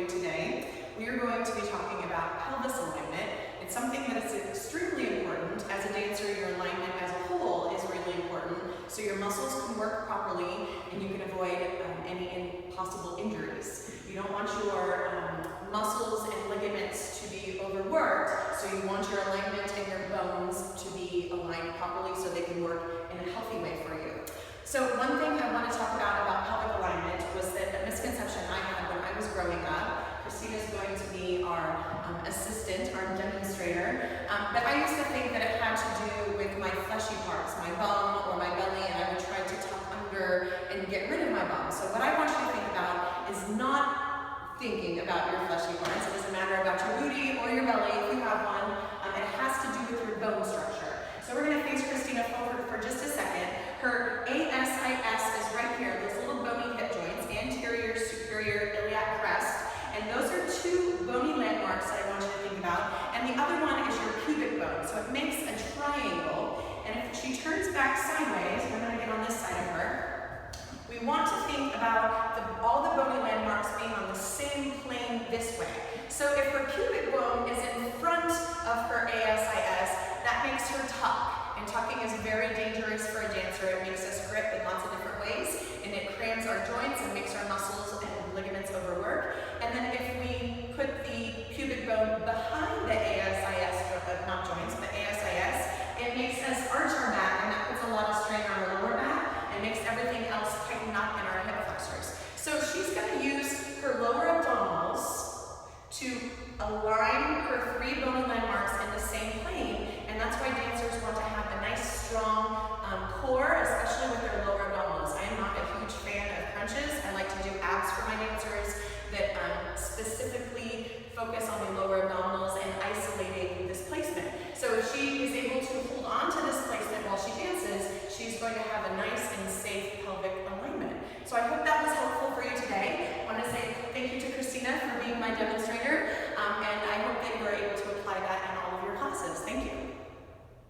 today. We are going to be talking about pelvis alignment. It's something that is extremely important. As a dancer, your alignment as a whole is really important, so your muscles can work properly and you can avoid any possible injuries. You don't want your muscles and ligaments to be overworked, so you want your alignment and your bones to be aligned properly so they can work in a healthy way for you. So one thing I want to talk about pelvic alignment was that a misconception I had when I was growing up. Kristina is going to be our assistant, our demonstrator, but I used to think that it had to do with my fleshy parts, my bum or my belly, and I would try to tuck under and get rid of my bum. So what I want you to think about is not thinking about your fleshy parts. It doesn't matter about your booty or your belly if you have one. It has to do with your bone structure. So we're going to face Kristina forward for just a second. Her ASIS is right here, those little bony hip joints, anterior, superior, iliac crest. And those are two bony landmarks that I want you to think about. And the other one is your pubic bone. So it makes a triangle. And if she turns back sideways, I'm going to get on this side of her. We want to think about all the bony landmarks being on the same plane this way. So if her pubic bone is in front of her ASIS, that makes her tuck. And tucking is very dangerous for a dancer. It makes us grip in lots of different ways, and it crams our joints and makes our muscles and ligaments overwork. And then if we put the pubic bone behind the ASIS, not joints, but ASIS, it makes us arch our back, and that puts a lot of strain on our lower back and makes everything else tighten up in our hip flexors. So she's going to use her lower abdominals to align her three bony landmarks in the same plane, and that's why dancers want to have a nice strong core, especially with their lower abdominals. I am not a huge fan of crunches. I like to do abs for my dancers that specifically focus on the lower abdominals